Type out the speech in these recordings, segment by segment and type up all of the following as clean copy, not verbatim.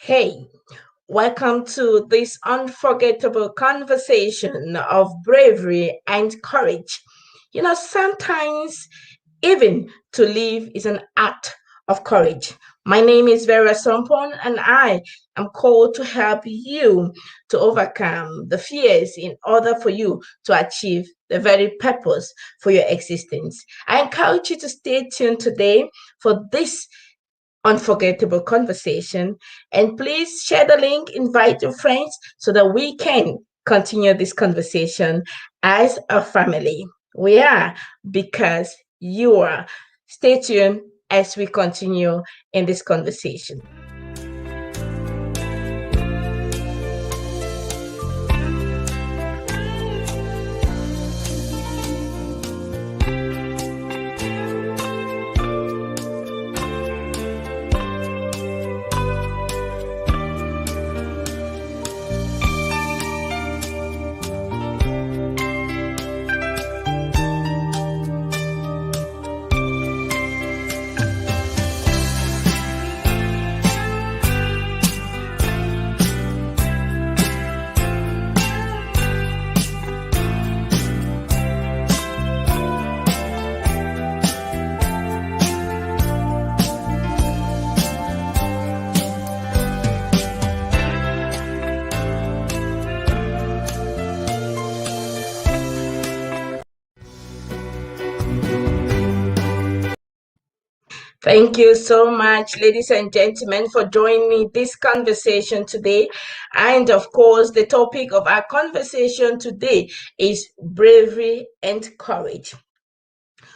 Hey, welcome to this unforgettable conversation of bravery and courage. Sometimes even to live is an act of courage. My name is Vera Sompon, and I am called to help you to overcome the fears in order for you to achieve the very purpose for your existence. I encourage you to stay tuned today for this unforgettable conversation. And please share the link, invite your friends so that we can continue this conversation as a family. We are because you are. Stay tuned as we continue in this conversation. Thank you so much, ladies and gentlemen, for joining me this conversation today. And of course, the topic of our conversation today is bravery and courage,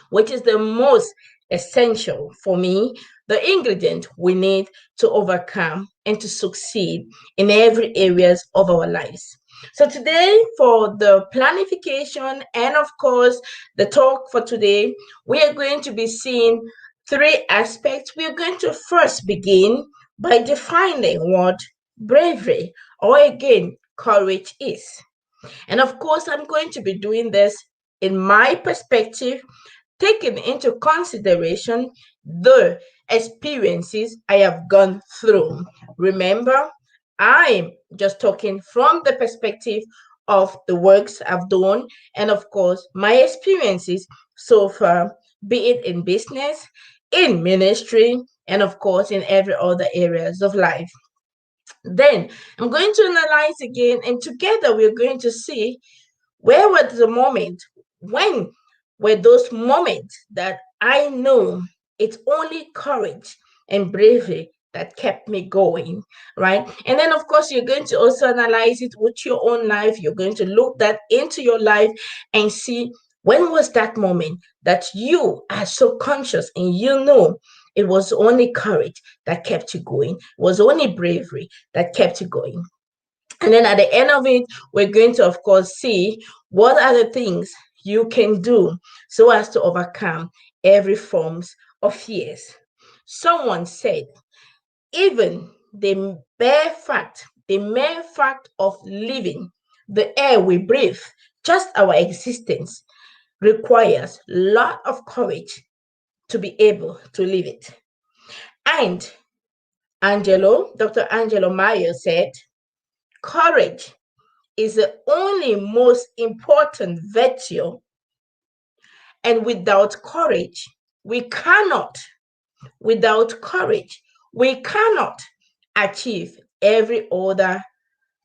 which is the most essential for me, the ingredient we need to overcome and to succeed in every areas of our lives. So today, for the planification and of course the talk for today, we are going to be seeing three aspects. We are going to first begin by defining what bravery or again courage is. And of course, I'm going to be doing this in my perspective, taking into consideration the experiences I have gone through. Remember, I'm just talking from the perspective of the works I've done and, of course, my experiences so far, be it in business, in ministry, and, of course, in every other areas of life. Then I'm going to analyze again, and together we're going to see where was the moment, when were those moments that I know it's only courage and bravery that kept me going, right? And then, of course, you're going to also analyze it with your own life. You're going to look that into your life and see when was that moment that you are so conscious and you know it was only courage that kept you going, it was only bravery that kept you going. And then at the end of it, we're going to, of course, see what are the things you can do so as to overcome every forms of fears. Someone said, even the mere fact of living, the air we breathe, just our existence requires a lot of courage to be able to live it. And Dr. Angelo Mayo said, courage is the only most important virtue. And without courage, without courage, we cannot achieve every other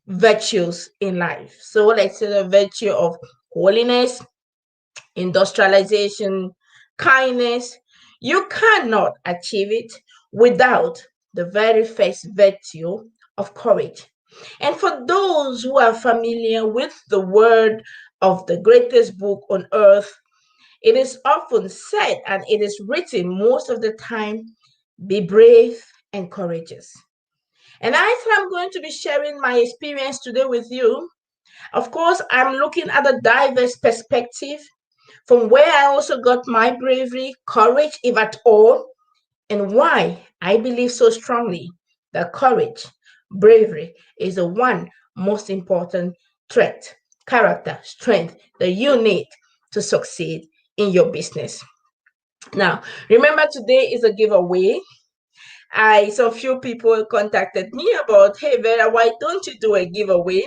virtues in life. So let's say the virtue of holiness, industrialization, kindness, you cannot achieve it without the very first virtue of courage. And for those who are familiar with the word of the greatest book on earth, it is often said and it is written most of the time, be brave and courageous. And as I'm going to be sharing my experience today with you, of course, I'm looking at a diverse perspective from where I also got my bravery, courage, if at all, and why I believe so strongly that courage, bravery is the one most important trait, character, strength that you need to succeed in your business. Now, remember today is a giveaway. So few people contacted me about, hey Vera, why don't you do a giveaway?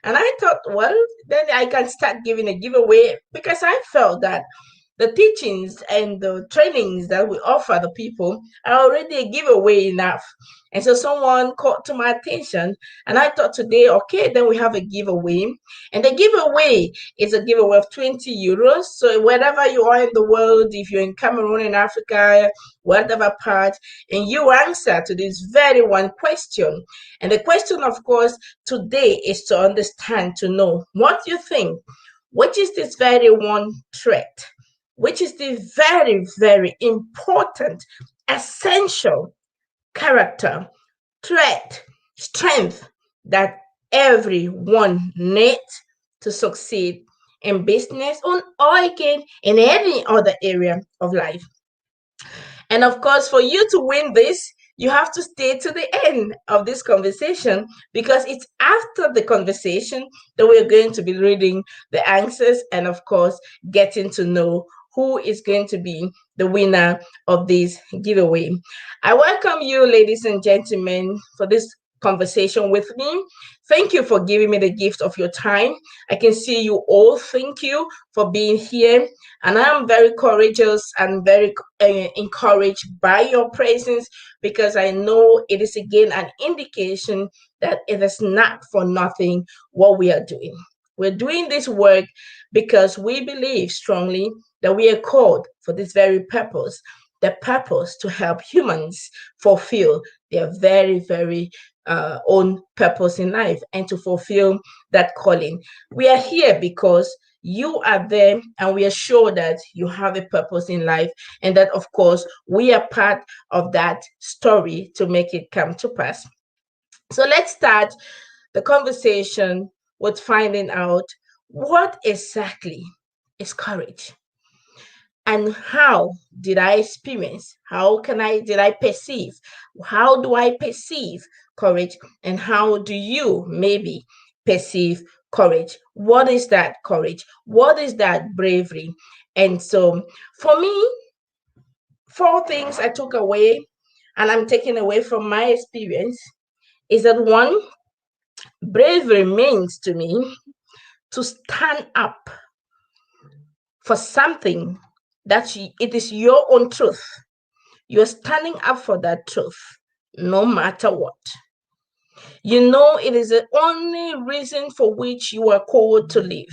And I thought, well, then I can start giving a giveaway, because I felt that the teachings and the trainings that we offer the people are already a giveaway enough. And so someone called to my attention, and I thought today, okay, then we have a giveaway. And the giveaway is a giveaway of 20 euros. So wherever you are in the world, if you're in Cameroon, in Africa, whatever part, and you answer to this very one question. And the question, of course, today is to understand, to know what you think, which is this very one threat, which is the very, very important, essential character, trait, strength that everyone needs to succeed in business or again in any other area of life. And of course, for you to win this, you have to stay to the end of this conversation, because it's after the conversation that we're going to be reading the answers and, of course, getting to know who is going to be the winner of this giveaway. I welcome you, ladies and gentlemen, for this conversation with me. Thank you for giving me the gift of your time. I can see you all. Thank you for being here. And I'm very courageous and very encouraged by your presence, because I know it is again an indication that it is not for nothing what we are doing. We're doing this work because we believe strongly that we are called for this very purpose, the purpose to help humans fulfill their very, very own purpose in life and to fulfill that calling. We are here because you are there, and we are sure that you have a purpose in life, and that, of course, we are part of that story to make it come to pass. So let's start the conversation with finding out what exactly is courage, and how did I experience, did I perceive, how do I perceive courage, and how do you maybe perceive courage? What is that courage? What is that bravery? And so for me, 4 things I took away and I'm taking away from my experience is that, one, bravery means to me to stand up for something that it is your own truth. You're standing up for that truth, no matter what. You know, it is the only reason for which you are called to live.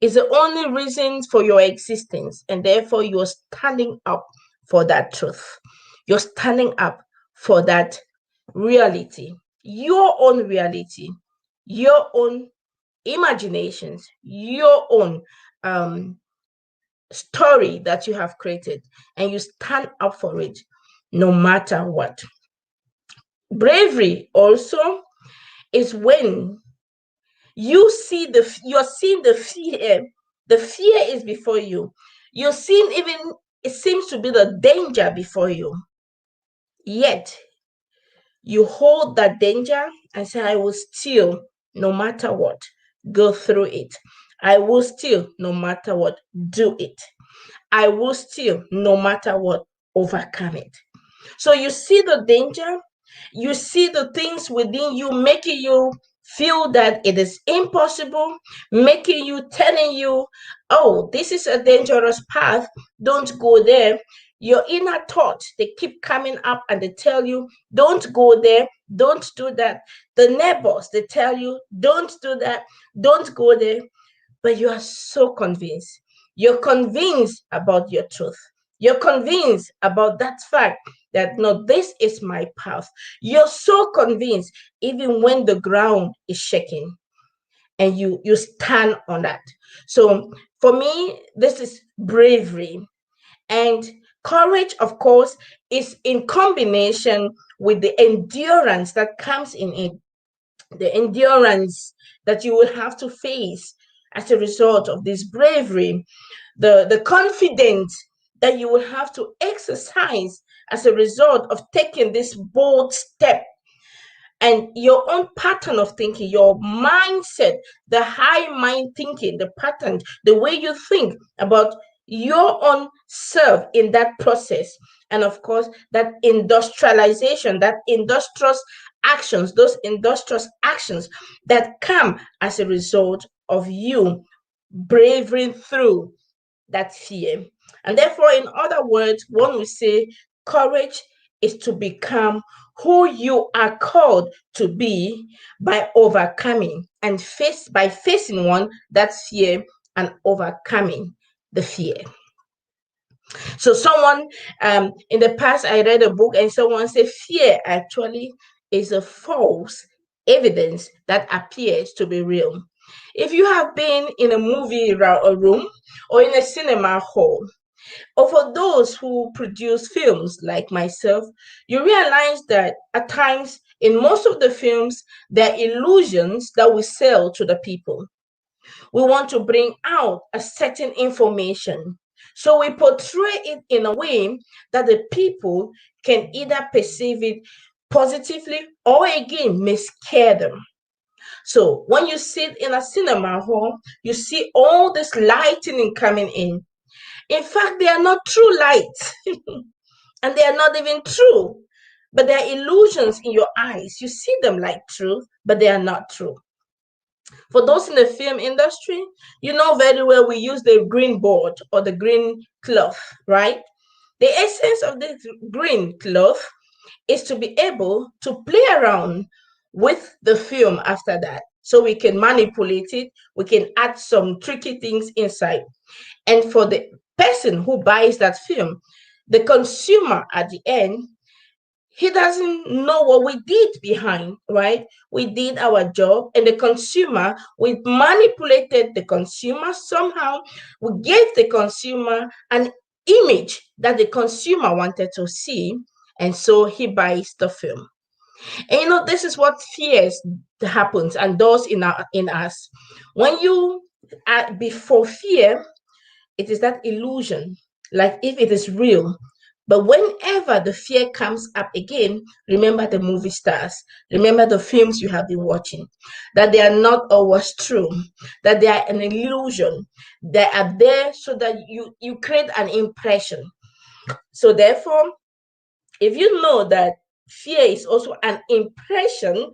It's the only reason for your existence, and therefore you're standing up for that truth. You're standing up for that reality, your own reality, your own imaginations, your own story that you have created, and you stand up for it no matter what. Bravery also is when you're seeing the fear. The fear is before you. You're seeing, even it seems to be the danger before you, yet you hold that danger and say, I will still, no matter what, go through it. I will still, no matter what, do it. I will still, no matter what, overcome it. So you see the danger, you see the things within you making you feel that it is impossible, telling you, oh, this is a dangerous path, don't go there. Your inner thoughts, they keep coming up and they tell you, don't go there, don't do that. The neighbors, they tell you, don't do that, don't go there. But you are so convinced. You're convinced about your truth. You're convinced about that fact that, no, this is my path. You're so convinced, even when the ground is shaking, and you stand on that. So for me, this is bravery. And courage, of course, is in combination with the endurance that comes in it, the endurance that you will have to face as a result of this bravery, the confidence that you will have to exercise as a result of taking this bold step, and your own pattern of thinking, your mindset, the high mind thinking, the pattern, the way you think about your own self in that process. And of course, that industrialization, that industrious actions, those industrious actions that come as a result of you braving through that fear. And therefore, in other words, one would say courage is to become who you are called to be by overcoming and facing one, that fear, and overcoming the fear. So someone in the past, I read a book and someone said fear actually is a false evidence that appears to be real. If you have been in a movie room or in a cinema hall, or for those who produce films like myself, you realize that at times in most of the films, there are illusions that we sell to the people. We want to bring out a certain information. So we portray it in a way that the people can either perceive it positively or again may scare them. So when you sit in a cinema hall, you see all this lightning coming in. In fact, they are not true lights and they are not even true, but they are illusions in your eyes. You see them like truth, but they are not true. For those in the film industry, you know very well we use the green board or the green cloth, right? The essence of the green cloth is to be able to play around with the film after that. So we can manipulate it, we can add some tricky things inside. And for the person who buys that film, the consumer at the end, he doesn't know what we did behind, right? We did our job, and the consumer, we manipulated the consumer somehow. We gave the consumer an image that the consumer wanted to see, and so he buys the film. And this is what fears happens and does in us. When you before fear, it is that illusion, like if it is real. But whenever the fear comes up again, remember the movie stars, remember the films you have been watching, that they are not always true, that they are an illusion. They are there so that you create an impression. So therefore, if you know that fear is also an impression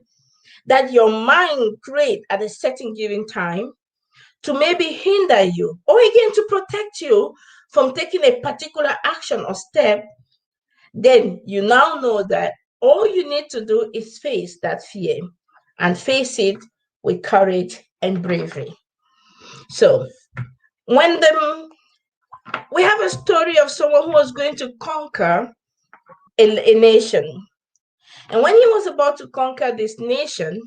that your mind creates at a certain given time, to maybe hinder you or again to protect you from taking a particular action or step, then you now know that all you need to do is face that fear and face it with courage and bravery. So when we have a story of someone who was going to conquer a nation. And when he was about to conquer this nation,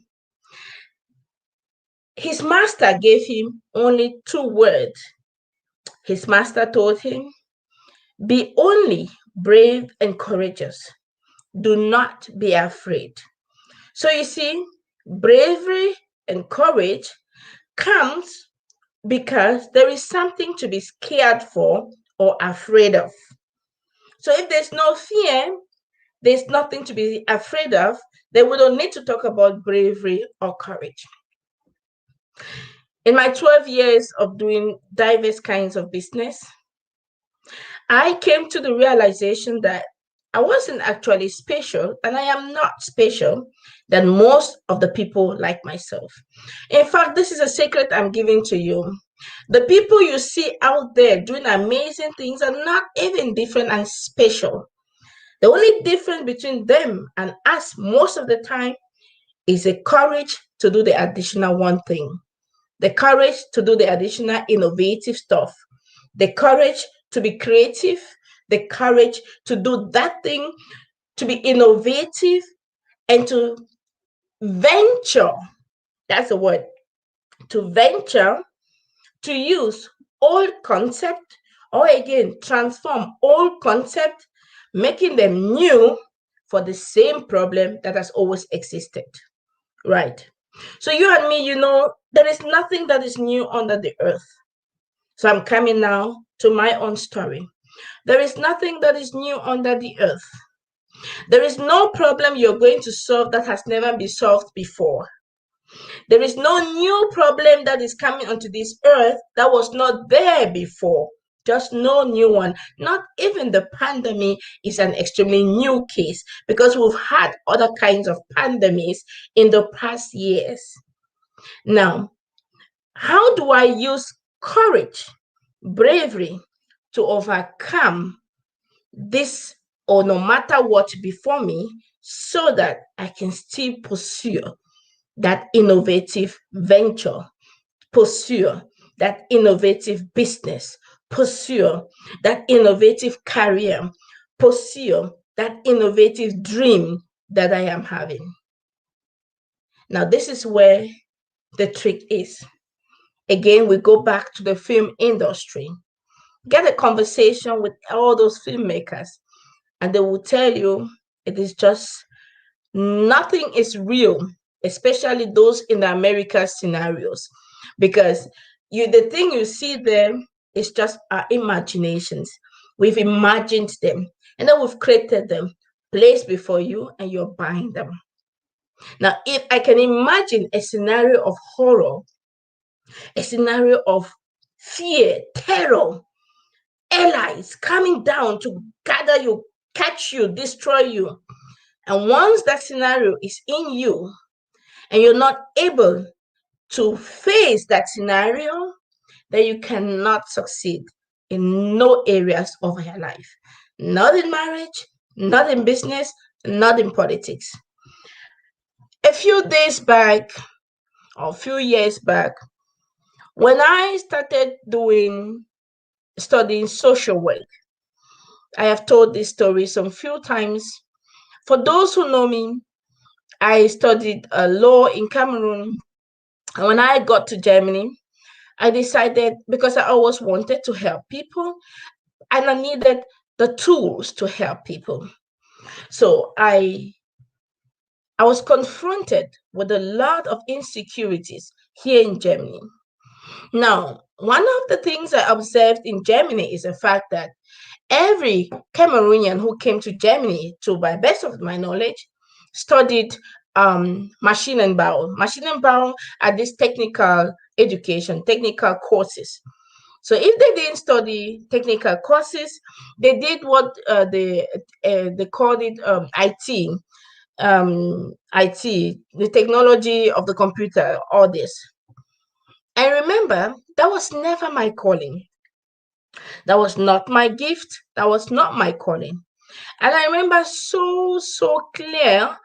his master gave him only 2 words. His master told him, be only brave and courageous. Do not be afraid. So you see, bravery and courage comes because there is something to be scared for or afraid of. So if there's no fear, there's nothing to be afraid of, then we don't need to talk about bravery or courage. In my 12 years of doing diverse kinds of business, I came to the realization that I wasn't actually special, and I am not special than most of the people like myself. In fact, this is a secret I'm giving to you. The people you see out there doing amazing things are not even different and special. The only difference between them and us most of the time is the courage to do the additional one thing, the courage to do the additional innovative stuff, the courage to be creative, the courage to do that thing, to be innovative, and to venture. That's the word. To venture, to use old concept, or again, transform old concept, making them new for the same problem that has always existed. Right. So you and me, there is nothing that is new under the earth. So I'm coming now to my own story. There is nothing that is new under the earth. There is no problem you're going to solve that has never been solved before. There is no new problem that is coming onto this earth that was not there before. Just no new one. Not even the pandemic is an extremely new case, because we've had other kinds of pandemics in the past years. Now, how do I use courage, bravery to overcome this, or no matter what before me, so that I can still pursue that innovative venture, pursue that innovative business, pursue that innovative career, pursue that innovative dream that I am having? Now, this is where the trick is. Again, we go back to the film industry. Get a conversation with all those filmmakers, and they will tell you it is just nothing is real, especially those in the America scenarios, because the thing you see there is just our imaginations. We've imagined them, and then we've created them, placed before you, and you're buying them. Now, if I can imagine a scenario of horror, a scenario of fear, terror, allies coming down to gather you, catch you, destroy you, and once that scenario is in you and you're not able to face that scenario, then you cannot succeed in no areas of your life. Not in marriage, not in business, not in politics. A few days back, or a few years back, when I started studying social work, I have told this story some few times. For those who know me, I studied law in Cameroon. And when I got to Germany, I decided, because I always wanted to help people and I needed the tools to help people. So I was confronted with a lot of insecurities here in Germany. Now, one of the things I observed in Germany is the fact that every Cameroonian who came to Germany, to my best of my knowledge, studied Maschinenbau. Maschinenbau are these technical education, technical courses. So if they didn't study technical courses, they did what they called it IT, IT, the technology of the computer, all this. I remember that was never my calling. That was not my gift. That was not my calling. And I remember so clear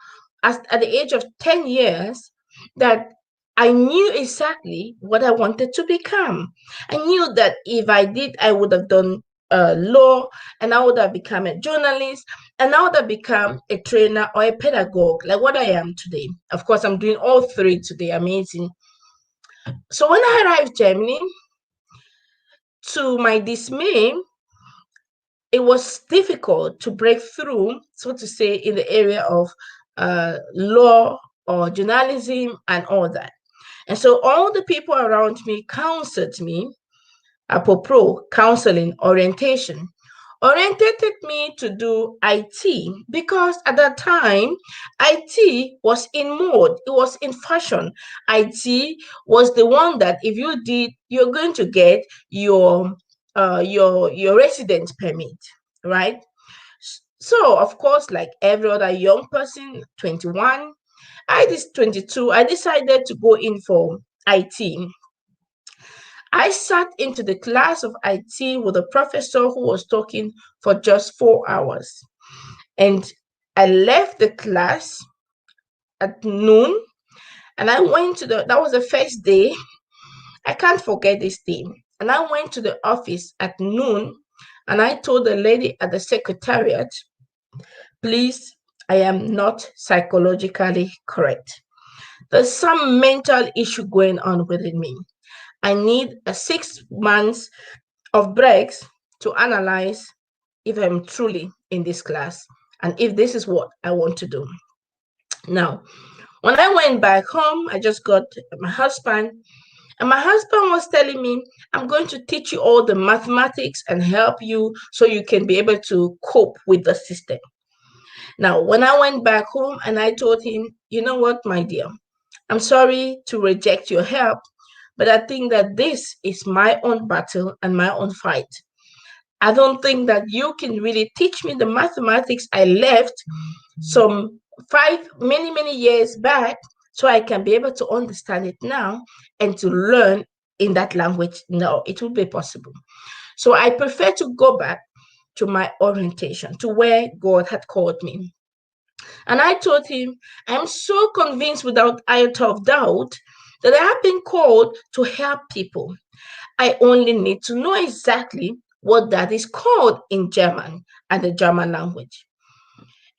at the age of 10 years that I knew exactly what I wanted to become. I knew that if I did, I would have done law, and I would have become a journalist, and I would have become a trainer or a pedagogue, like what I am today. Of course, I'm doing all three today. Amazing. So when I arrived in Germany, to my dismay, it was difficult to break through, so to say, in the area of law or journalism and all that. And so all the people around me counseled me, apropos counseling orientated me to do IT, because at that time, IT was in mode, it was in fashion. IT was the one that if you did, you're going to get your residence permit, right? So of course, like every other young person, 21, I was 22, I decided to go in for IT. I sat into the class of IT with a professor who was talking for just 4 hours. And I left the class at noon, and I went to that was the first day. I can't forget this day. And I went to the office at noon, and I told the lady at the secretariat, please, I am not psychologically correct. There's some mental issue going on within me. I need a 6 months of breaks to analyze if I'm truly in this class and if this is what I want to do. Now, when I went back home, I just got my husband, and my husband was telling me, I'm going to teach you all the mathematics and help you so you can be able to cope with the system. Now, when I went back home and I told him, you know what, my dear, I'm sorry to reject your help, but I think that this is my own battle and my own fight. I don't think that you can really teach me the mathematics I left some many years back, so I can be able to understand it now and to learn in that language. No, it will be possible. So I prefer to go back to my orientation, to where God had called me. And I told him, I'm so convinced without iota of doubt that I have been called to help people. I only need to know exactly what that is called in German and the German language.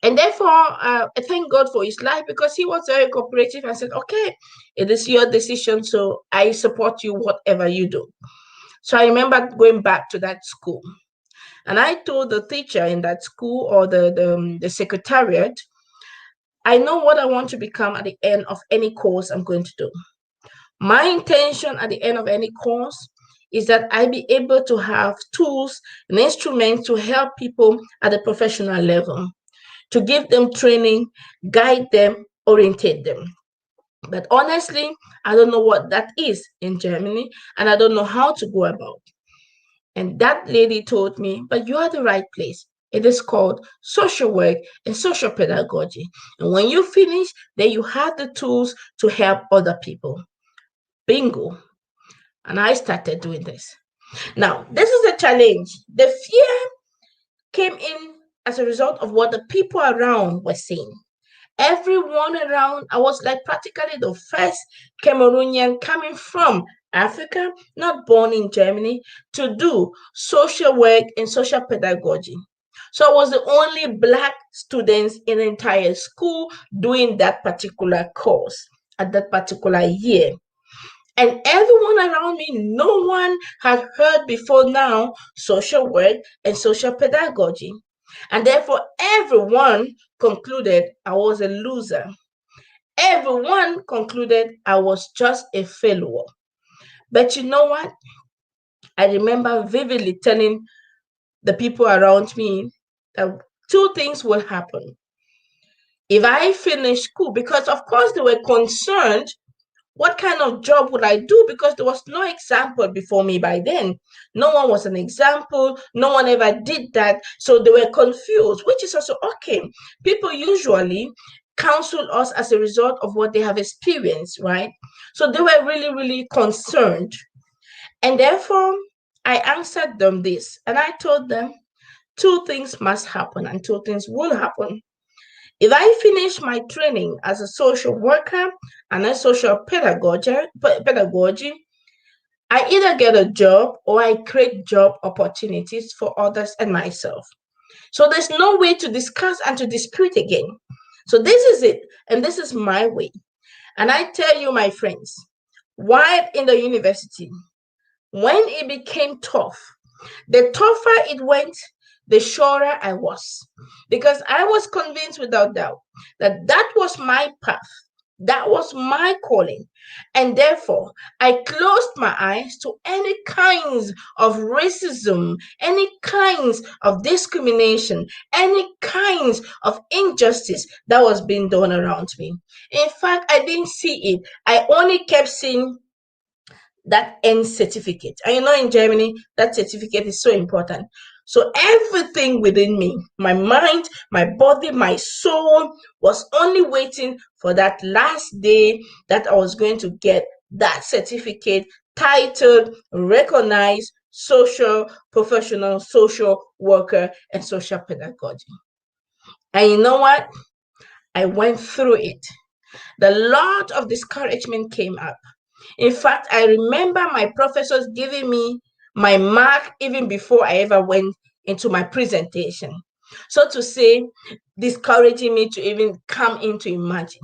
And therefore, I thank God for his life, because he was very cooperative and said, okay, it is your decision, so I support you, whatever you do. So I remember going back to that school. And I told the teacher in that school, or the secretariat, I know what I want to become at the end of any course I'm going to do. My intention at the end of any course is that I be able to have tools and instruments to help people at the professional level, to give them training, guide them, orientate them. But honestly, I don't know what that is in Germany, and I don't know how to go about. And that lady told me, but you are the right place. It is called social work and social pedagogy. And when you finish, then you have the tools to help other people. Bingo. And I started doing this. Now, this is a challenge. The fear came in as a result of what the people around were saying. Everyone around, I was like practically the first Cameroonian coming from Africa, not born in Germany, to do social work and social pedagogy. So I was the only Black students in the entire school doing that particular course at that particular year. And everyone around me, no one had heard before now social work and social pedagogy. And therefore, everyone concluded I was a loser. Everyone concluded I was just a failure. But you know what? I remember vividly telling the people around me that two things will happen. If I finish school, because of course they were concerned, what kind of job would I do? Because there was no example before me by then. No one was an example. No one ever did that. So they were confused, which is also okay. People usually counsel us as a result of what they have experienced, right? So they were really concerned. And therefore, I answered them this, and I told them two things must happen and two things will happen. If I finish my training as a social worker and a social pedagogy, I either get a job or I create job opportunities for others and myself. So there's no way to discuss and to dispute again. So this is it, and this is my way. And I tell you, my friends, while in the university, when it became tough, the tougher it went, the surer I was. Because I was convinced without doubt that that was my path. That was my calling. And therefore, I closed my eyes to any kinds of racism, any kinds of discrimination, any kinds of injustice that was being done around me. In fact, I didn't see it. I only kept seeing that end certificate. And you know, in Germany, that certificate is so important. So everything within me, my mind, my body, my soul, was only waiting for that last day that I was going to get that certificate titled Recognized Social Professional Social Worker and Social Pedagogy. And you know what? I went through it. The lot of discouragement came up. In fact, I remember my professors giving me my mark even before I ever went into my presentation. So to say, discouraging me to even come in to imagine.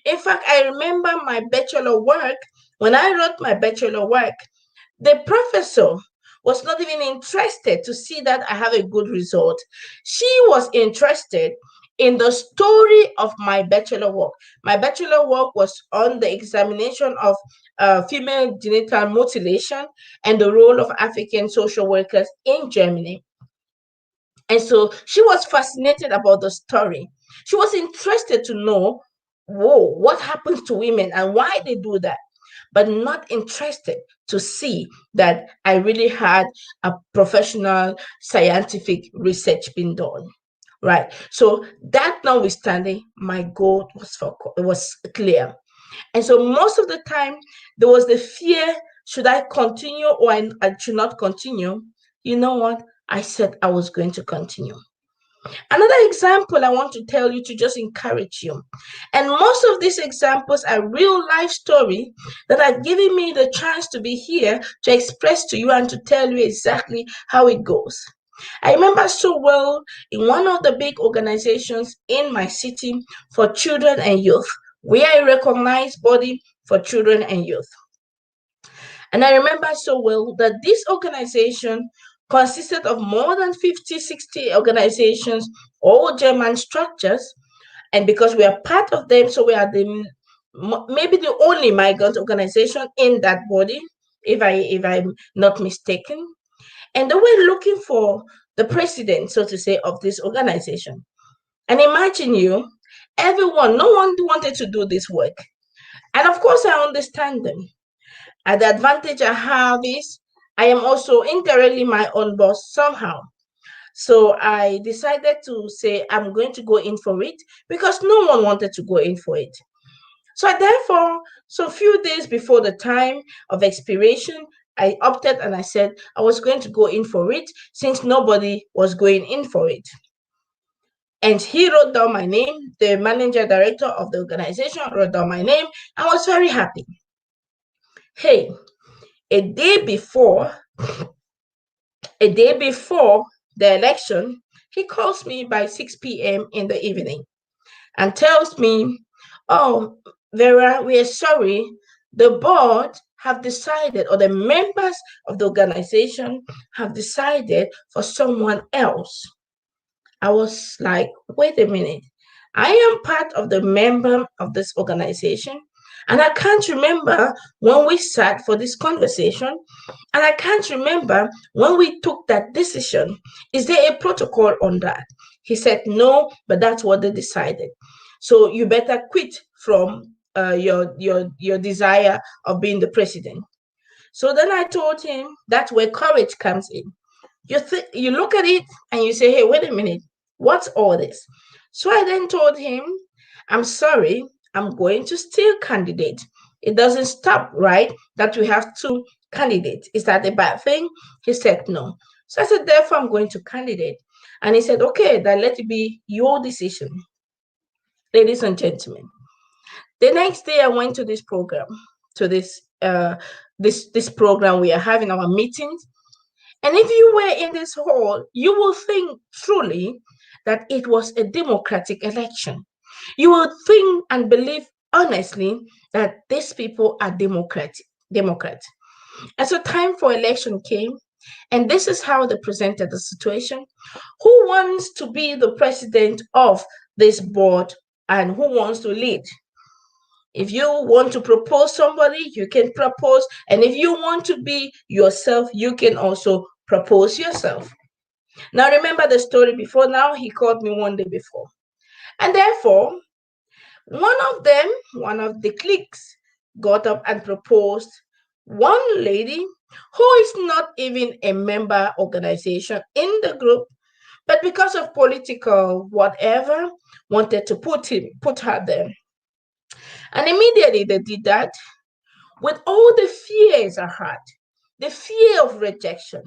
In fact, I remember my bachelor work. When I wrote my bachelor work, the professor was not even interested to see that I have a good result. She was interested in the story of my bachelor work. My bachelor work was on the examination of female genital mutilation and the role of African social workers in Germany. And so she was fascinated about the story. She was interested to know, whoa, what happens to women and why they do that. but not interested to see that I really had a professional scientific research being done. Right. So that notwithstanding, my goal was clear. And so most of the time, there was the fear, should I continue or I should not continue? You know what? I said I was going to continue. Another example I want to tell you to just encourage you. And most of these examples are real life stories that are giving me the chance to be here to express to you and to tell you exactly how it goes. I remember so well in one of the big organizations in my city for children and youth. We are a recognized body for children and youth. And I remember so well that this organization consisted of more than 50, 60 organizations, all German structures. And because we are part of them, so we are maybe the only migrant organization in that body, if I'm not mistaken. And they were looking for the president, so to say, of this organization. And imagine you, everyone, no one wanted to do this work. And of course, I understand them. And the advantage I have is I am also indirectly my own boss somehow. So I decided to say I'm going to go in for it because no one wanted to go in for it. So therefore, so a few days before the time of expiration, I opted and I said I was going to go in for it since nobody was going in for it. And he wrote down my name, the manager director of the organization wrote down my name. I was very happy. Hey, a day before the election, he calls me by 6 p.m. in the evening and tells me, oh, Vera, we are sorry. The board have decided, or the members of the organization have decided for someone else. I was like, wait a minute. I am part of the member of this organization, and I can't remember when we sat for this conversation, and I can't remember when we took that decision. Is there a protocol on that? He said, no, but that's what they decided. So you better quit from your desire of being the president. So then I told him that's where courage comes in. You look at it and you say, hey, wait a minute, what's all this? So I then told him, I'm sorry, I'm going to still candidate. It doesn't stop, right, that we have two candidates. Is that a bad thing? He said, no. So I said, therefore, I'm going to candidate. And he said, okay, then let it be your decision. Ladies and gentlemen, the next day I went to this program, to this program we are having our meetings. And if you were in this hall, you will think truly that it was a democratic election. You will think and believe honestly that these people are Democrats. And so time for election came, and this is how they presented the situation. Who wants to be the president of this board and who wants to lead? If you want to propose somebody, you can propose. And if you want to be yourself, you can also propose yourself. Now, remember the story before now. He called me one day before. And therefore, one of the cliques, got up and proposed one lady who is not even a member organization in the group, but because of political whatever, wanted to put her there. And immediately they did that with all the fears I had, the fear of rejection,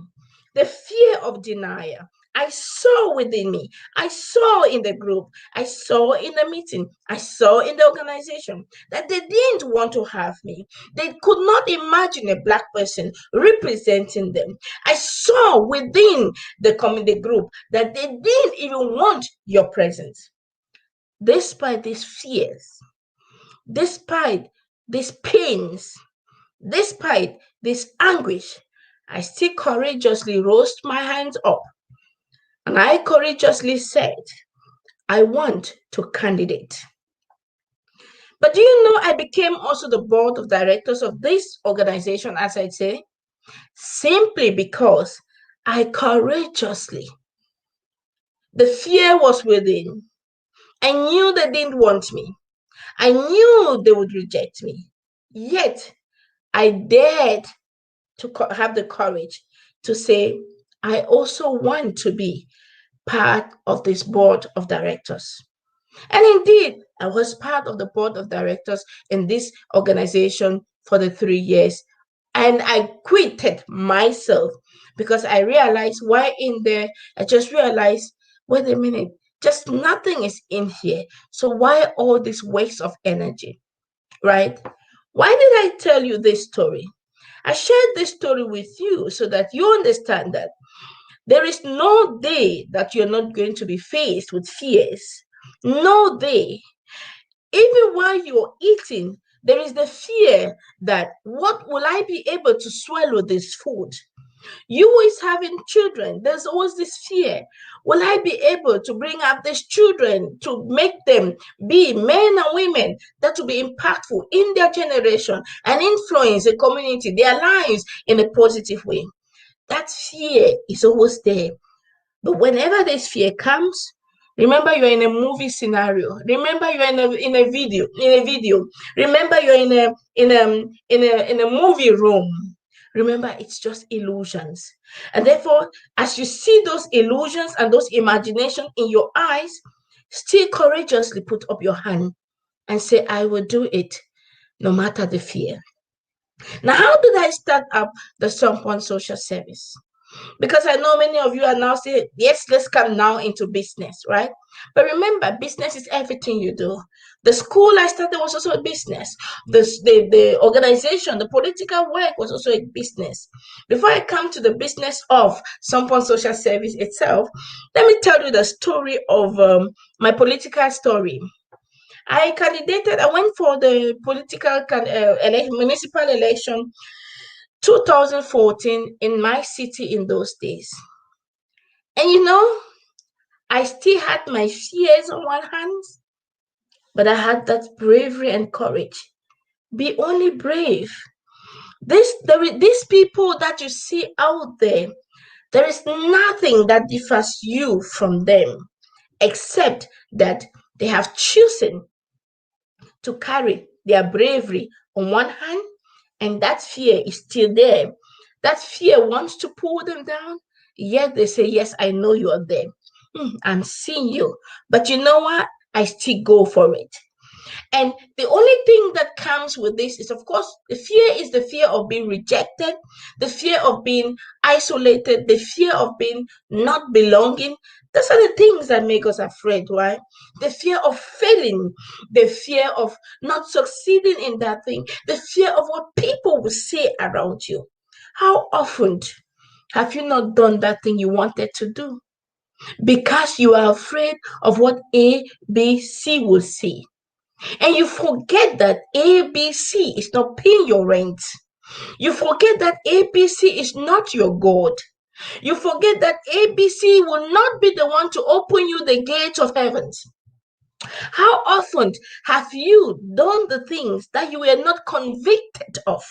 the fear of denial. I saw within me, I saw in the group, I saw in the meeting, I saw in the organization that they didn't want to have me. They could not imagine a Black person representing them. I saw within the group that they didn't even want your presence. Despite these fears, despite these pains, despite this anguish, I still courageously rose my hands up and I courageously said, I want to candidate. But do you know I became also the board of directors of this organization, as I say, simply because I courageously, the fear was within. I knew they didn't want me. I knew they would reject me. Yet I dared to have the courage to say, I also want to be part of this board of directors. And indeed, I was part of the board of directors in this organization for the 3 years. And I quitted myself because I realized while in there, I just realized, wait a minute, just nothing is in here. So why all this waste of energy, right? Why did I tell you this story? I shared this story with you so that you understand that there is no day that you're not going to be faced with fears. No day. Even while you're eating, there is the fear that what will I be able to swallow this food? You is having children. There's always this fear. Will I be able to bring up these children to make them be men and women that will be impactful in their generation and influence the community, their lives in a positive way? That fear is always there. But whenever this fear comes, remember you're in a movie scenario. Remember you're in a video. Remember you're in a movie room. Remember, it's just illusions. And therefore, as you see those illusions and those imaginations in your eyes, still courageously put up your hand and say, I will do it no matter the fear. Now, how did I start up the Sompon Social Service? Because I know many of you are now saying, yes, let's come now into business, right? But remember, business is everything you do. The school I started was also a business. The organization, the political work was also a business. Before I come to the business of Sompon Social Service itself, let me tell you the story of my political story. I candidated, I went for the political municipal election 2014 in my city in those days. And I still had my fears on one hand, but I had that bravery and courage. Be only brave. These people that you see out there, there is nothing that differs you from them, except that they have chosen to carry their bravery on one hand, and that fear is still there. That fear wants to pull them down, yet they say, yes, I know you are there. I'm seeing you. But you know what? I still go for it. And the only thing that comes with this is, of course, the fear is the fear of being rejected, the fear of being isolated, the fear of being not belonging. Those are the things that make us afraid, right? The fear of failing, the fear of not succeeding in that thing, the fear of what people will say around you. How often have you not done that thing you wanted to do? Because you are afraid of what A, B, C will say. And you forget that ABC is not paying your rent. You forget that ABC is not your God. You forget that ABC will not be the one to open you the gates of heavens. How often have you done the things that you were not convicted of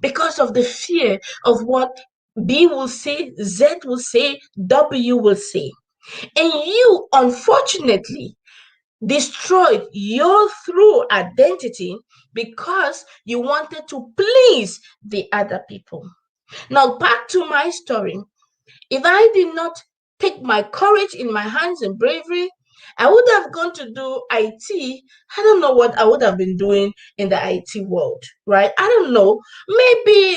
because of the fear of what B will say, Z will say, W will say? And you, unfortunately, destroyed your true identity because you wanted to please the other people. Now, back to my story. If I did not take my courage in my hands and bravery, I would have gone to do IT. I don't know what I would have been doing in the IT world, right? I don't know. Maybe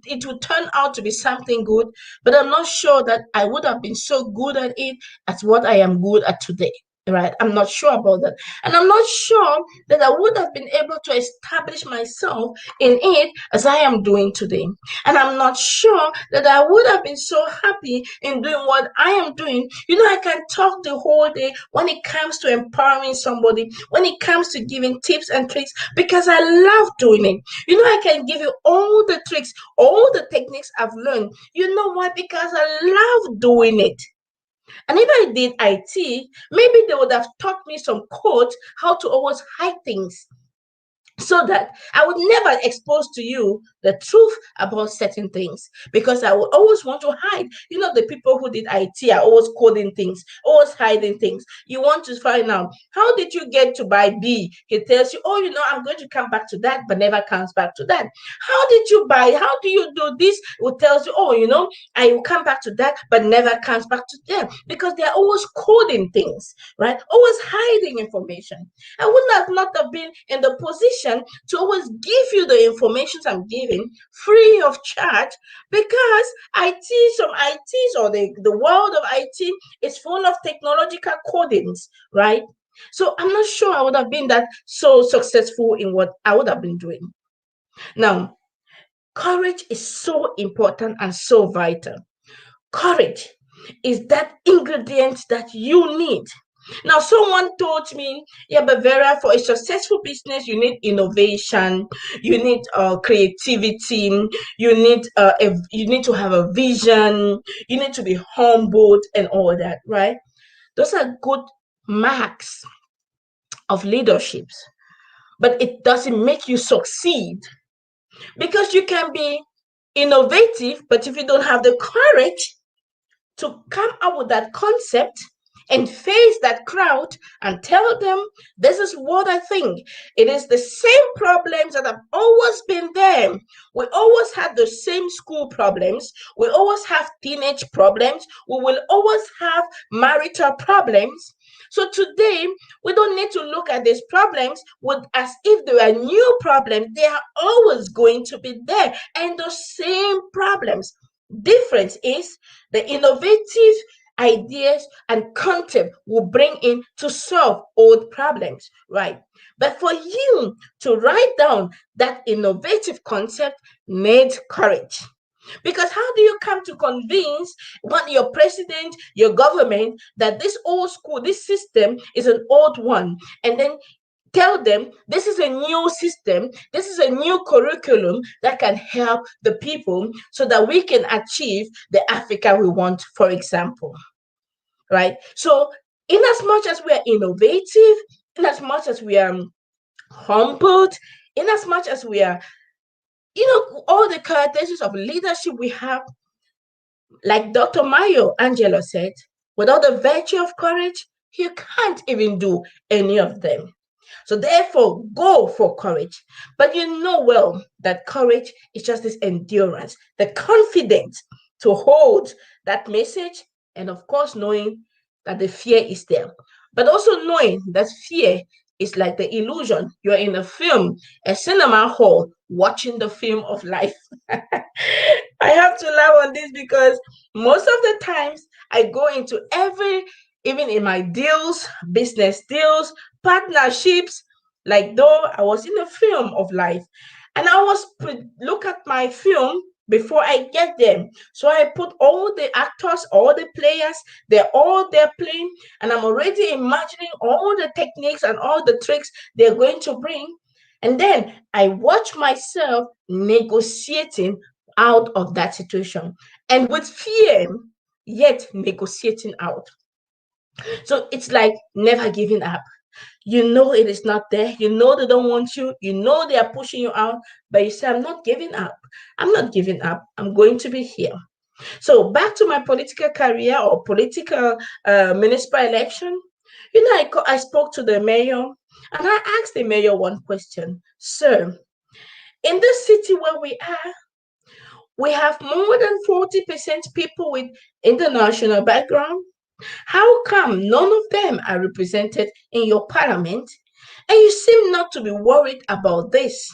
it would turn out to be something good, but I'm not sure that I would have been so good at it as what I am good at today. Right, I'm not sure about that, and I'm not sure that I would have been able to establish myself in it as I am doing today. And I'm not sure that I would have been so happy in doing what I am doing. I can talk the whole day when it comes to empowering somebody, when it comes to giving tips and tricks, because I love doing it. I can give you all the tricks, all the techniques I've learned. You know why? Because I love doing it. And if I did IT, maybe they would have taught me some code, how to always hide things. so that I would never expose to you the truth about certain things, because I would always want to hide. The people who did IT are always coding things, always hiding things. You want to find out, how did you get to buy B? He tells you, oh, I'm going to come back to that, but never comes back to that. How did you buy? How do you do this? It tells you, oh, I will come back to that, but never comes back to them, because they're always coding things, right? Always hiding information. I would not have been in the position to always give you the information I'm giving free of charge, because some ITs, or the world of IT is full of technological codings, right? So I'm not sure I would have been that so successful in what I would have been doing. Now, courage is so important and so vital. Courage is that ingredient that you need. Now, someone told me, yeah, but Vera, for a successful business, you need innovation, you need creativity, you need to have a vision, you need to be humbled, and all that, right? Those are good marks of leaderships, but it doesn't make you succeed, because you can be innovative, but if you don't have the courage to come up with that concept and face that crowd and tell them, this is what I think. It is the same problems that have always been there. We always have the same school problems. We always have teenage problems. We will always have marital problems. So today, we don't need to look at these problems as if they are new problems. They are always going to be there, and the same problems. Difference is the innovative ideas and concept will bring in to solve old problems, right? But for you to write down that innovative concept needs courage. Because how do you come to convince your president, your government, that this old school, this system is an old one, and then tell them this is a new system, this is a new curriculum that can help the people so that we can achieve the Africa we want, for example, right? So, in as much as we are innovative, in as much as we are humbled, in as much as we are, all the characteristics of leadership we have, like Dr. Mayo Angelo said, without the virtue of courage, you can't even do any of them. So therefore, go for courage. But you know well that courage is just this endurance, the confidence to hold that message, and of course, knowing that the fear is there. But also knowing that fear is like the illusion. You're in a film, a cinema hall, watching the film of life. I have to laugh on this, because most of the times I go into even in my deals, business deals, partnerships, like though I was in a film of life, and I was look at my film before I get them. So I put all the actors, all the players, they're all there playing, and I'm already imagining all the techniques and all the tricks they're going to bring. And then I watch myself negotiating out of that situation, and with fear, yet negotiating out. So it's like never giving up. You know it is not there. You know they don't want you. You know they are pushing you out. But you say, I'm not giving up. I'm not giving up. I'm going to be here. So back to my political career or political municipal election. I spoke to the mayor, and I asked the mayor one question. Sir, in this city where we have more than 40% people with international background. How come none of them are represented in your parliament? And you seem not to be worried about this.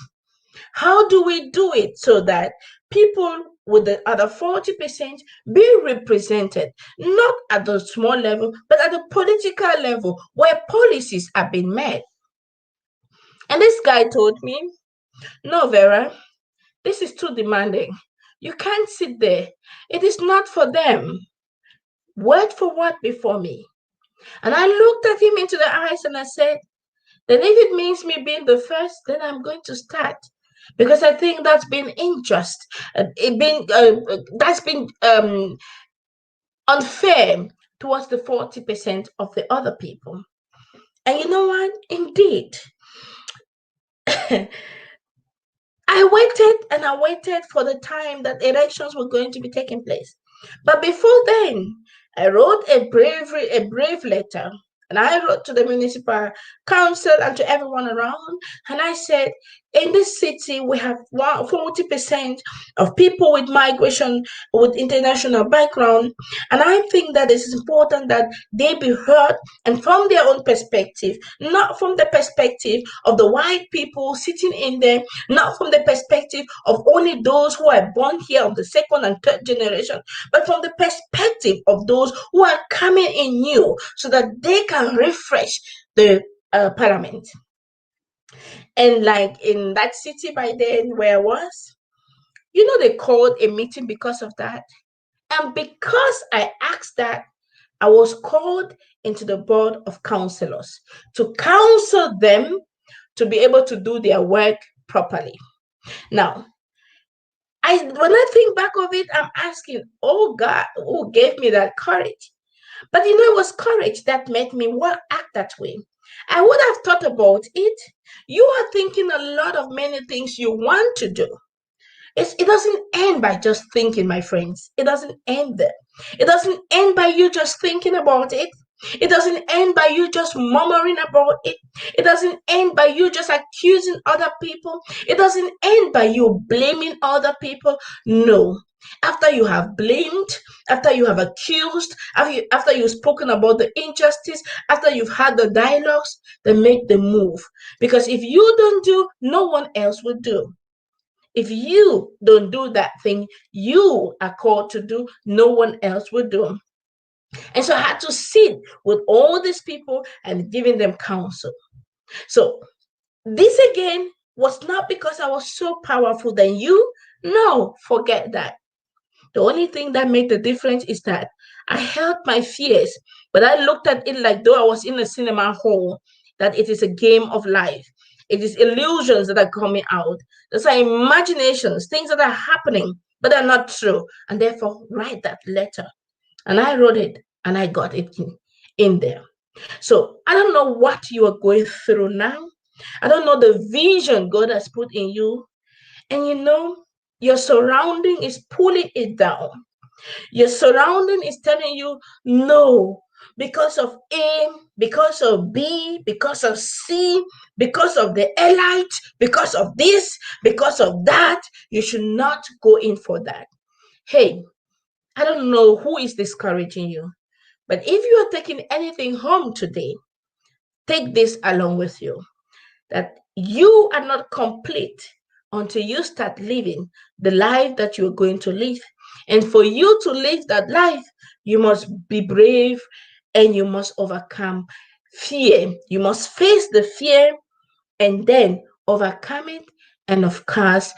How do we do it so that people with the other 40% be represented, not at the small level, but at the political level where policies are being made? And this guy told me, no, Vera, this is too demanding. You can't sit there. It is not for them. Word for word before me. And I looked at him into the eyes and I said, then if it means me being the first, then I'm going to start. Because I think that's been unjust. That's been unfair towards the 40% of the other people. And you know what? Indeed, I waited and I waited for the time that elections were going to be taking place. But before then, I wrote a brave letter. And I wrote to the municipal council and to everyone around. And I said, in this city, we have 40% of people with migration, with international background. And I think that it is important that they be heard and from their own perspective, not from the perspective of the white people sitting in there, not from the perspective of only those who are born here of the second and third generation, but from the perspective of those who are coming in new so that they can refresh the parliament. And like in that city by then where I was, they called a meeting because of that. And because I asked that, I was called into the board of councillors to counsel them to be able to do their work properly. Now, when I think back of it, I'm asking, oh God, who gave me that courage? But it was courage that made me act that way. I would have thought about it. You are thinking a lot of many things you want to do. It doesn't end by just thinking, my friends. It doesn't end there. It doesn't end by you just thinking about it. It doesn't end by you just murmuring about it. It doesn't end by you just accusing other people. It doesn't end by you blaming other people. No. After you have blamed, after you have accused, after you've spoken about the injustice, after you've had the dialogues, then make the move. Because if you don't do, no one else will do. If you don't do that thing you are called to do, no one else will do. And so I had to sit with all these people and giving them counsel. So this again was not because I was so powerful than you. No, forget that. The only thing that made the difference is that I held my fears, but I looked at it like though I was in a cinema hall, that it is a game of life. It is illusions that are coming out. Those are imaginations, things that are happening, but are not true. And therefore, write that letter. And I wrote it and I got it in there. So I don't know what you are going through now. I don't know the vision God has put in you. And your surrounding is pulling it down. Your surrounding is telling you no, because of A, because of B, because of C, because of the elite, because of this, because of that. You should not go in for that. Hey, I don't know who is discouraging you, but if you are taking anything home today, take this along with you, that you are not complete until you start living the life that you're going to live. And for you to live that life, you must be brave and you must overcome fear. You must face the fear and then overcome it. And of course,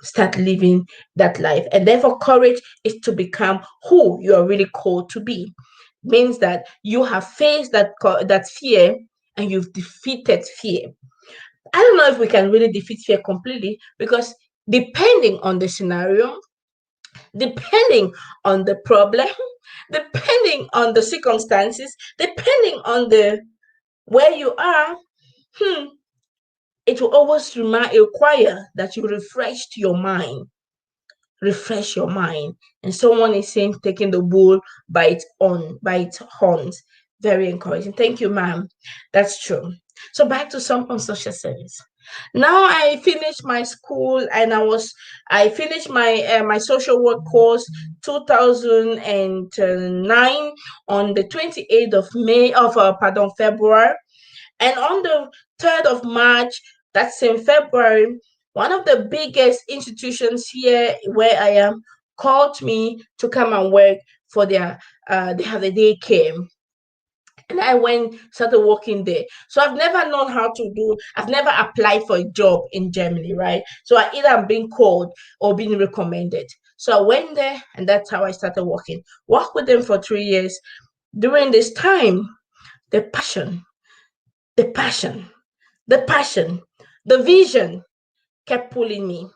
start living that life. And therefore, courage is to become who you are really called to be. Means that you have faced that fear and you've defeated fear. I don't know if we can really defeat fear completely, because depending on the scenario, depending on the problem, depending on the circumstances, depending on the where you are, it will always require that you refresh your mind. Refresh your mind. And someone is saying taking the bull by its horns. Very encouraging. Thank you, ma'am. That's true. So back to some on social service. Now I finished my school and I finished my social work course 2009 on the 28th of February, and on the 3rd of March, that same February, one of the biggest institutions here where I am called me to come and work for they have a daycare. And I started working there. So I've never known I've never applied for a job in Germany, right? So I either am being called or being recommended. So I went there and that's how I started working. Worked with them for 3 years. During this time, the passion, the passion, the passion, the vision kept pulling me.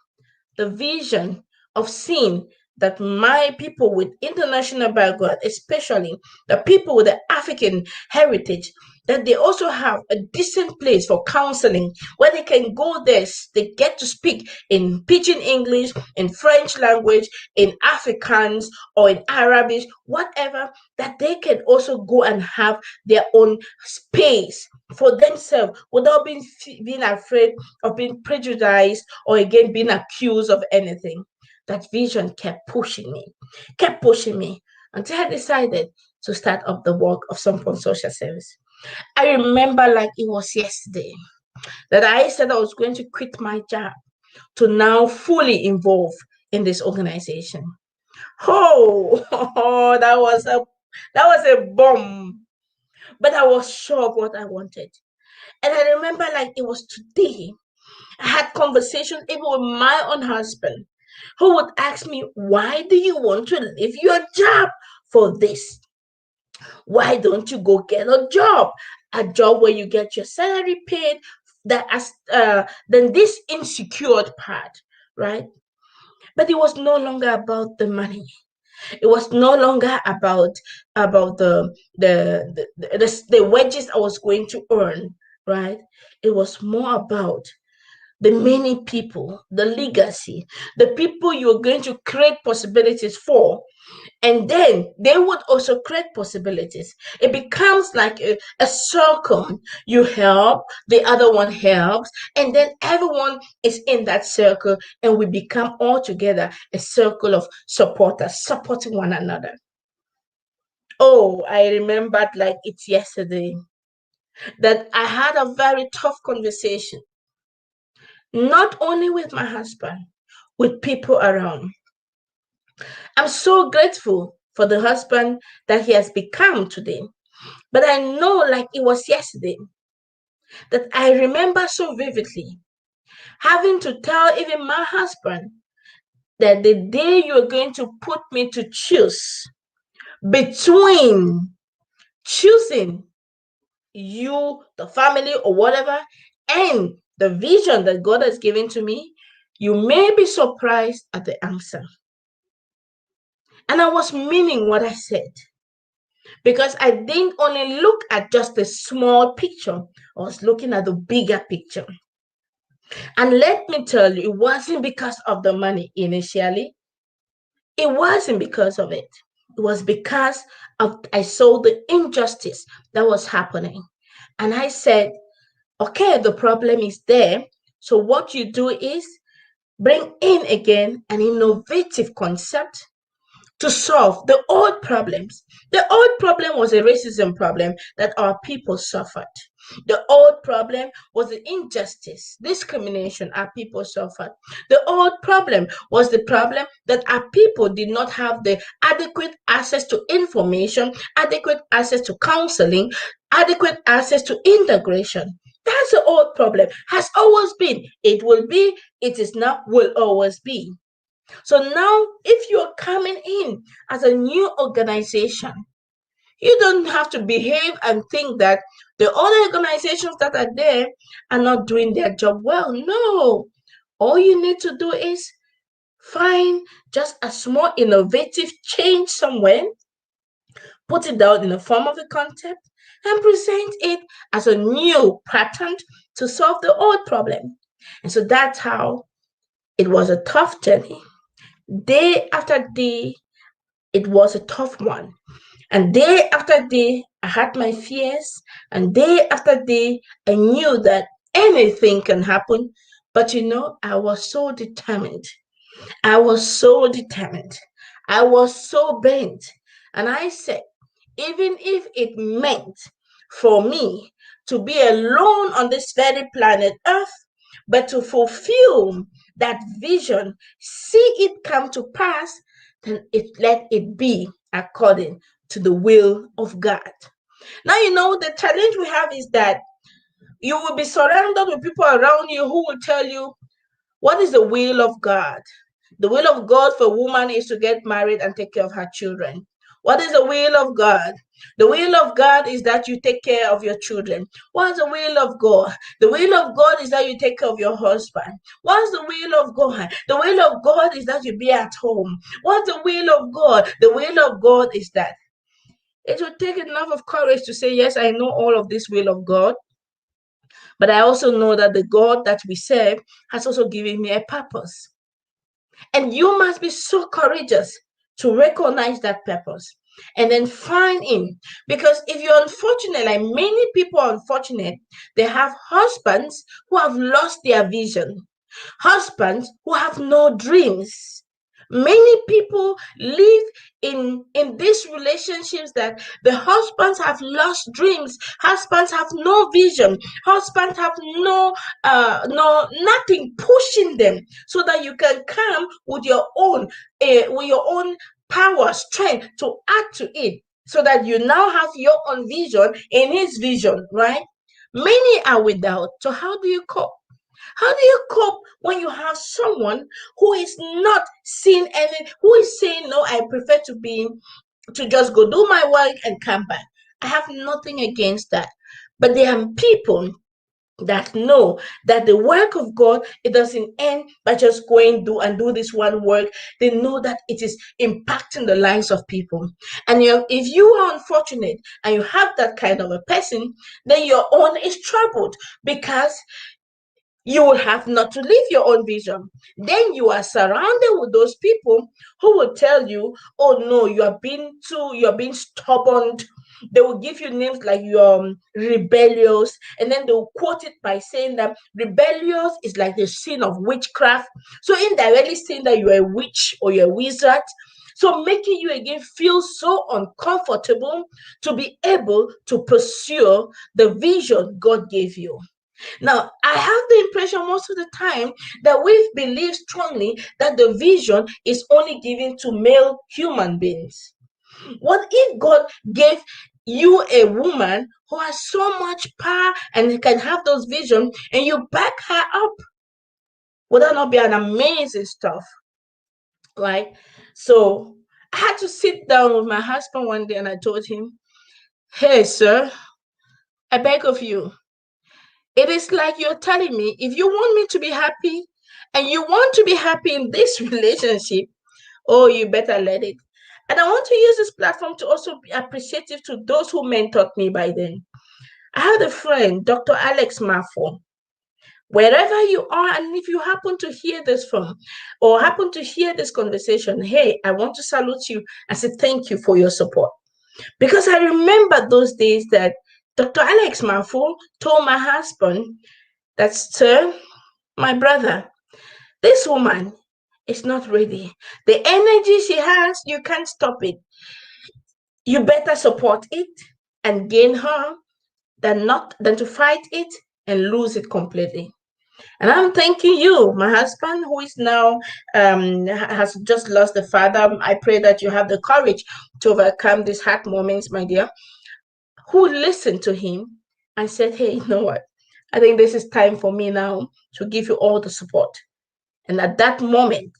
The vision of seeing that my people with international background, especially the people with the African heritage, that they also have a decent place for counseling where they can go there. They get to speak in pidgin English, in French language, in Afrikaans, or in Arabic, whatever, that they can also go and have their own space for themselves without being afraid of being prejudiced or again being accused of anything. That vision kept pushing me until I decided to start up the work of Sompon Social Service. I remember like it was yesterday that I said I was going to quit my job to now fully involve in this organization. Oh, that was a bomb. But I was sure of what I wanted. And I remember like it was today. I had conversations even with my own husband, who would ask me, why do you want to leave your job for this? Why don't you go get a job where you get your salary paid? Then this insecure part, right? But it was no longer about the money. It was no longer about the wages I was going to earn, right? It was more about the many people, the legacy, the people you're going to create possibilities for. And then they would also create possibilities. It becomes like a circle. You help, the other one helps, and then everyone is in that circle, and we become all together a circle of supporters, supporting one another. Oh, I remembered like it's yesterday that I had a very tough conversation, not only with my husband, with people around. I'm so grateful for the husband that he has become today. But I know, like it was yesterday, that I remember so vividly having to tell even my husband that the day you're going to put me to choose between choosing you, the family, or whatever, and the vision that God has given to me, you may be surprised at the answer. And I was meaning what I said, because I didn't only look at just the small picture, I was looking at the bigger picture. And let me tell you, it wasn't because of the money initially. It wasn't because of it. It was because I saw the injustice that was happening. And I said, okay, the problem is there. So what you do is bring in again an innovative concept to solve the old problems. The old problem was a racism problem that our people suffered. The old problem was the injustice, discrimination our people suffered. The old problem was the problem that our people did not have the adequate access to information, adequate access to counseling, adequate access to integration. That's the old problem. Has always been. It will be. It is now. Will always be. So now, if you're coming in as a new organization, you don't have to behave and think that the other organizations that are there are not doing their job well. No. All you need to do is find just a small innovative change somewhere, put it down in the form of a concept, and present it as a new pattern to solve the old problem. And so that's how it was a tough journey. Day after day, it was a tough one. And day after day, I had my fears. And day after day, I knew that anything can happen. But I was so determined. I was so determined. I was so bent. And I said, even if it meant for me to be alone on this very planet Earth, but to fulfill that vision, see it come to pass, then let it be according to the will of God. Now, the challenge we have is that you will be surrounded with people around you who will tell you, what is the will of God? The will of God for a woman is to get married and take care of her children. What is the will of God? The will of God is that you take care of your children. What's the will of God? The will of God is that you take care of your husband. What's the will of God? The will of God is that you be at home. What's the will of God? The will of God is that. It will take enough of courage to say, yes, I know all of this will of God, but I also know that the God that we serve has also given me a purpose. And you must be so courageous to recognize that purpose and then find Him. Because if you're unfortunate, like many people are unfortunate, they have husbands who have lost their vision, husbands who have no dreams. Many people live in these relationships that the husbands have lost dreams, husbands have no vision, husbands have nothing pushing them, so that you can come with your own power, strength to add to it, so that you now have your own vision in his vision, right? Many are without. So how do you cope? How do you cope when you have someone who is not seeing any, who is saying, no, I prefer to just go do my work and come back? I have nothing against that. But there are people that know that the work of God, it doesn't end by just going do this one work. They know that it is impacting the lives of people. And if you are unfortunate and you have that kind of a person, then your own is troubled, because you will have not to live your own vision. Then you are surrounded with those people who will tell you, oh no, you're being stubborn. They will give you names like you're rebellious, and then they'll quote it by saying that rebellious is like the sin of witchcraft. So indirectly saying that you're a witch or you're a wizard. So making you again feel so uncomfortable to be able to pursue the vision God gave you. Now, I have the impression most of the time that we believe strongly that the vision is only given to male human beings. What if God gave you a woman who has so much power and can have those visions, and you back her up? Would that not be an amazing stuff? Right? So I had to sit down with my husband one day and I told him, hey, sir, I beg of you, it is like you're telling me, if you want me to be happy and you want to be happy in this relationship, oh, you better let it. And I want to use this platform to also be appreciative to those who mentored me by then. I had a friend, Dr. Alex Maffo. Wherever you are, and if you happen to hear this from or happen to hear this conversation, hey, I want to salute you and say thank you for your support. Because I remember those days that Dr. Alex Maffo told my husband that, sir, my brother, this woman is not ready. The energy she has, you can't stop it. You better support it and gain her than to fight it and lose it completely. And I'm thanking you, my husband, who is now has just lost the father. I pray that you have the courage to overcome these hard moments, my dear, who listened to him and said, hey, you know what? I think this is time for me now to give you all the support. And at that moment,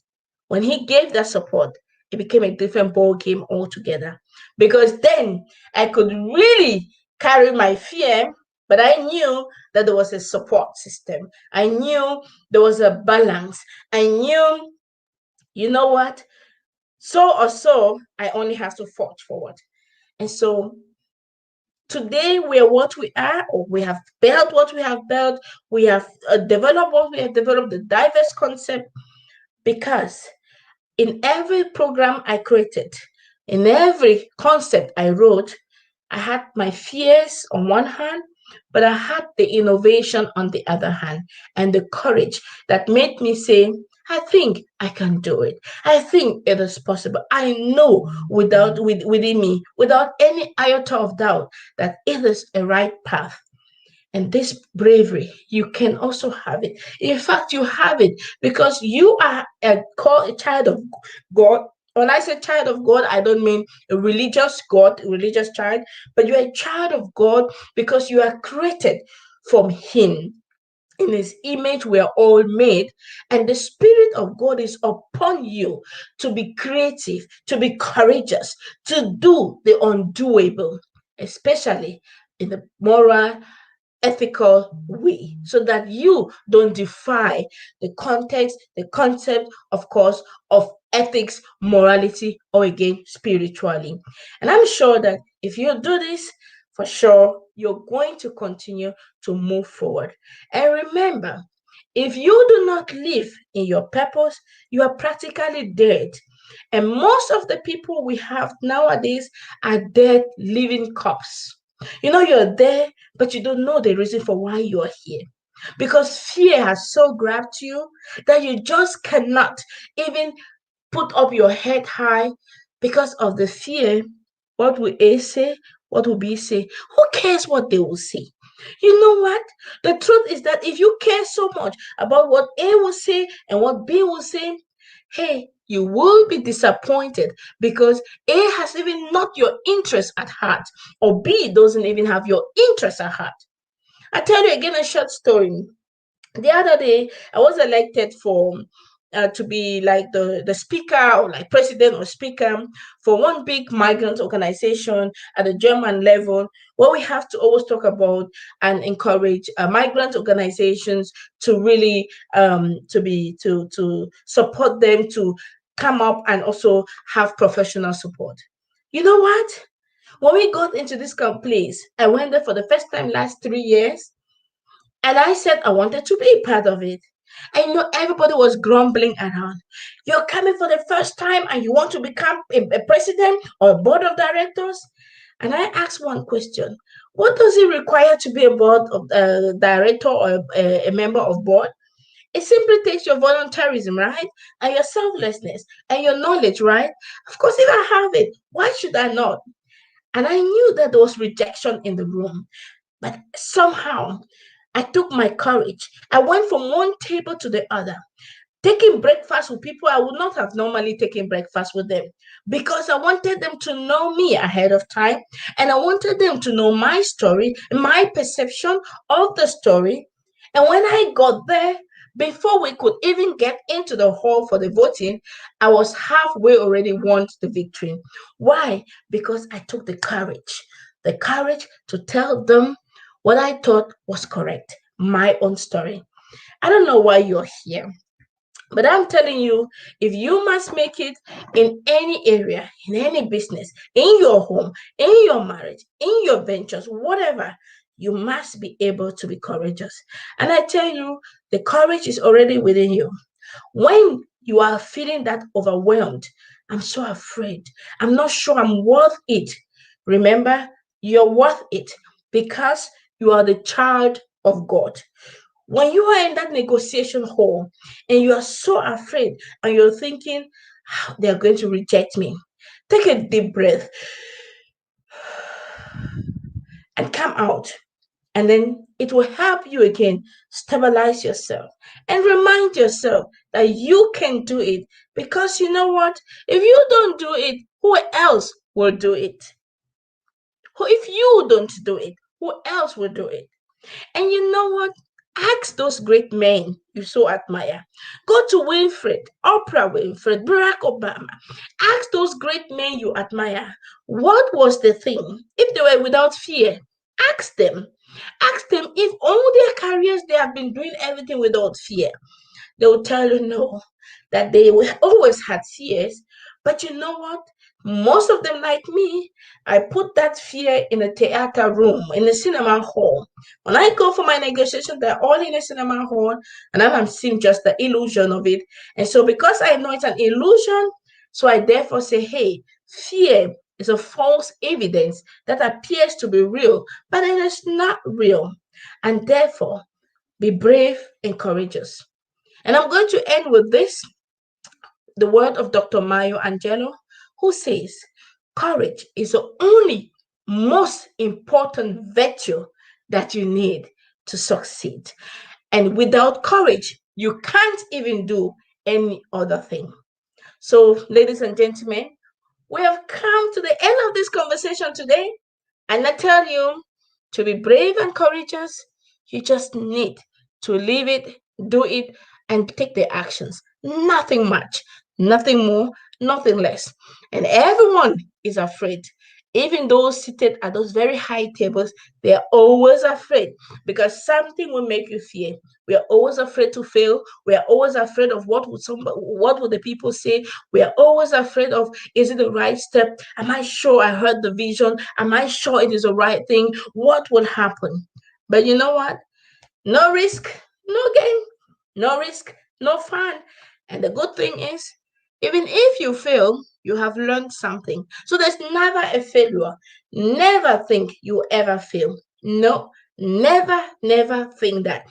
when he gave that support, it became a different ball game altogether. Because then I could really carry my fear, but I knew that there was a support system. I knew there was a balance. I knew, you know what? So or so, I only have to forge forward. And so today we are what we are, or we have built what we have built. We have developed what we have developed, the diverse concept, because in every program I created, in every concept I wrote, I had my fears on one hand, but I had the innovation on the other hand, and the courage that made me say, I think I can do it. I think it is possible. I know within me, without any iota of doubt, that it is a right path. And this bravery, you can also have it. In fact, you have it because you are a child of God. When I say child of God, I don't mean a religious God, a religious child, but you're a child of God because you are created from Him. In His image, we are all made, and the Spirit of God is upon you to be creative, to be courageous, to do the undoable, especially in the moral, ethical way, so that you don't defy the context, the concept, of course, of ethics, morality, or again, spiritually. And I'm sure that if you do this, for sure, you're going to continue to move forward. And remember, if you do not live in your purpose, you are practically dead. And most of the people we have nowadays are dead, living corpses. You're there, but you don't know the reason for why you're here. Because fear has so grabbed you that you just cannot even put up your head high because of the fear. What will A say? What will B say? Who cares what they will say? You know what? The truth is that if you care so much about what A will say and what B will say, hey, you will be disappointed because A has even not your interest at heart, or B doesn't even have your interest at heart. I tell you again a short story. The other day, I was elected to be like the speaker or like president or speaker for one big migrant organization at the German level, where we have to always talk about and encourage migrant organizations to really to support them to come up and also have professional support. You know what? When we got into this place, I went there for the first time last 3 years. And I said I wanted to be part of it. And everybody was grumbling around. You're coming for the first time and you want to become a president or a board of directors? And I asked one question. What does it require to be a board of director or a member of board? It simply takes your voluntarism, right? And your selflessness and your knowledge, right? Of course, if I have it, why should I not? And I knew that there was rejection in the room. But somehow I took my courage. I went from one table to the other, taking breakfast with people I would not have normally taken breakfast with them because I wanted them to know me ahead of time and I wanted them to know my story, my perception of the story. And when I got there, before we could even get into the hall for the voting, I was halfway already won the victory. Why? Because I took the courage to tell them what I thought was correct, my own story. I don't know why you're here, but I'm telling you, if you must make it in any area, in any business, in your home, in your marriage, in your ventures, whatever, you must be able to be courageous. And I tell you, the courage is already within you. When you are feeling that overwhelmed, I'm so afraid, I'm not sure I'm worth it. Remember, you're worth it because you are the child of God. When you are in that negotiation hall and you are so afraid and you're thinking, they're going to reject me, take a deep breath and come out. And then it will help you again stabilize yourself and remind yourself that you can do it. Because you know what? If you don't do it, who else will do it? If you don't do it, who else will do it? And you know what? Ask those great men you so admire. Go to Winfred, Oprah Winfrey, Barack Obama. Ask those great men you admire. What was the thing? If they were without fear, ask them. Ask them if all their careers they have been doing everything without fear. They will tell you no, that they always had fears. But you know what? Most of them, like me, I put that fear in a theater room, in a cinema hall. When I go for my negotiation, they're all in a cinema hall, and I'm seeing just the illusion of it. And so, because I know it's an illusion, so I therefore say, hey, fear is a false evidence that appears to be real, but it is not real. And therefore, be brave and courageous. And I'm going to end with this, the word of Dr. Mayo Angelo, who says, courage is the only most important virtue that you need to succeed. And without courage, you can't even do any other thing. So, ladies and gentlemen, we have come to the end of this conversation today. And I tell you, to be brave and courageous, you just need to live it, do it, and take the actions. Nothing much, nothing more, nothing less. And everyone is afraid. Even those seated at those very high tables, they are always afraid because something will make you fear. We are always afraid to fail. We are always afraid of what would the people say. We are always afraid of, is it the right step? Am I sure I heard the vision? Am I sure it is the right thing? What will happen? But you know what? No risk, no gain. No risk, no fun. And the good thing is, even if you fail, you have learned something. So there's never a failure. Never think you ever fail. No, never think that.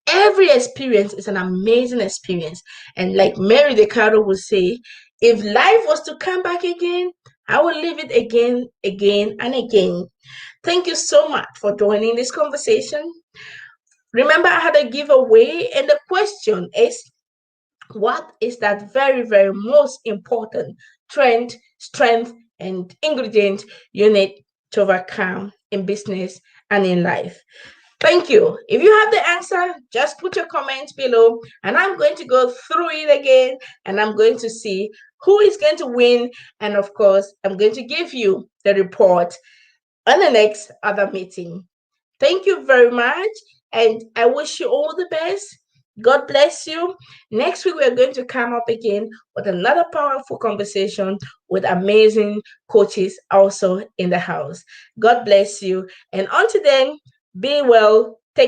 Every experience is an amazing experience. And like Mary DeCaro would say, if life was to come back again, I will live it again, and again. Thank you so much for joining this conversation. Remember, I had a giveaway, and the question is, what is that very most important trend, strength, and ingredient you need to overcome in business and in life? Thank you. If you have the answer, just put your comments below, and I'm going to go through it again, and I'm going to see who is going to win. And of course, I'm going to give you the report on the next other meeting. Thank you very much, and I wish you all the best. God bless you. Next week, we're going to come up again with another powerful conversation with amazing coaches also in the house. God bless you. And until then, be well,